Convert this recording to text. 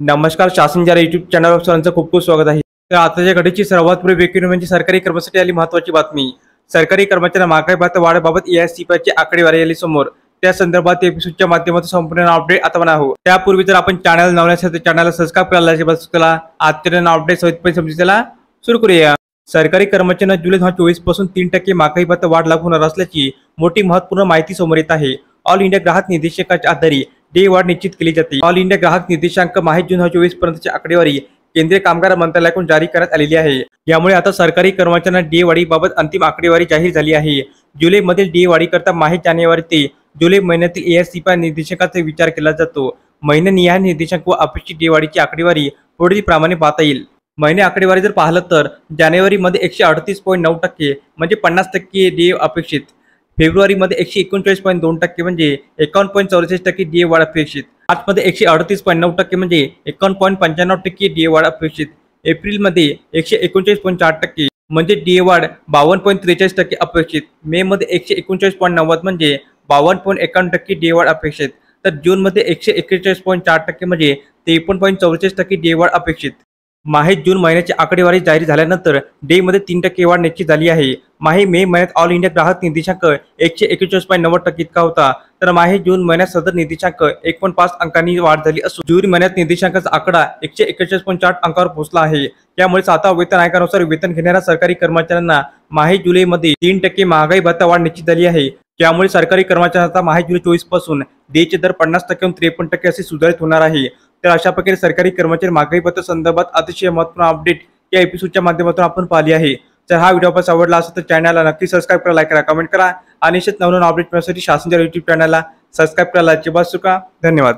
नमस्कार. शासन जरा युट्यूब चॅनलवर सर्वांचं खूप खूप स्वागत आहे. तर आताच्या घडीची सर्वात पुढे ब्रेकिंग म्हणजे सरकारी कर्मचारी आली महत्त्वाची बातमी. सरकारी कर्मचाऱ्यांना महागाई भत्ता वाढीबाबत एआयसीपीची आकडेवारी आली समोर. त्या संदर्भात एपिसोडच्या माध्यमातून संपूर्ण अपडेट आता म्हणा हो. त्यापूर्वी जर आपण चॅनल नवीन असेल तर चॅनलला सबस्क्राईब करायला बस केला. आजच्या अपडेट सहितपणे समजूला सुरू करूया. सरकारी कर्मचाऱ्यांना जुलै 2024 पासून 3% महागाई भत्ता वाढ लागू होणार असल्याची मोठी महत्त्वपूर्ण माहिती समोर येत आहे. ऑल इंडिया ग्राहक निर्देशांकाच्या आधारे डे वाढ निश्चित केली जाते. ऑल इंडिया ग्राहक निर्देशांक माहे जून 2024 पर्यंतची आकडेवारी केंद्रीय कामगार मंत्रालयाकडून जारी करण्यात आलेली आहे. यामुळे आता सरकारी कर्मचाऱ्यांना डे वाढीबाबत अंतिम आकडेवारी जाहीर झाली आहे. जुलैमधील डे वाढीकरता माहे जानेवारी ते जुलै महिन्यातील एआयसीपी निर्देशांकाचा विचार केला जातो. महिन्यानिहाय निर्देशांक व अपेक्षित डे वाढीची आकडेवारी पुढील प्रमाणे पाहता येईल. महिने आकडेवारी जर पाहिलं तर जानेवारीमध्ये 138.9% म्हणजे 50% डे अपेक्षित. फेब्रुवारीमध्ये 139.2% म्हणजे 51.44% डे वाढ अपेक्षित. मार्चमध्ये 138.9% म्हणजे 51.95% डे वाढ अपेक्षित. एप्रिलमध्ये 139.4% म्हणजे डे वाढ 52.43% अपेक्षित. मे मध्ये 139.90 म्हणजे 52.51% डे वाढ अपेक्षित. तर जूनमध्ये 141.4% म्हणजे 53.44% डे वाढ अपेक्षित. माहे जून महिन्याची आकडेवारी जाहीर झाल्यानंतर डे मध्ये 3% वाढ निश्चित झाली आहे. माहे मे महिन्यात ऑल इंडिया ग्राहक निर्देशांक 141.90% इतका होता, तर माहे जून महिन्यात सदर निर्देशांक 1.5 अंकांनी वाढ झाली असून जून महिन्यात निर्देशांकाचा आकडा 141.8 अंकावर पोहोचला आहे. त्यामुळे 7व्या वेतन आयोगानुसार वेतन घेणाऱ्या सरकारी कर्मचाऱ्यांना माहे जुलैमध्ये 3% महागाई भत्ता वाढ निश्चित झाली आहे. त्यामुळे सरकारी कर्मचाऱ्यांचा माहे जुलै 24 पासून देचे दर 50% 53% असे सुधारित होणार आहे. तर अशा प्रकारे सरकारी कर्मचारी महागाई भत्ता संदर्भात अतिशय महत्त्वपूर्ण अपडेट या एपिसोडच्या माध्यमातून आपण पाहिली आहे. जर हा व्हिडिओ आपण आवडला असेल तर चॅनलला नक्की सबस्क्राईब करा, लाईक करा, कमेंट करा आणि असेच नवनवीन अपडेट मिळण्यासाठी शासन युट्यूब चॅनलला सबस्क्राईब करायला अजिबात विसरू नका. धन्यवाद.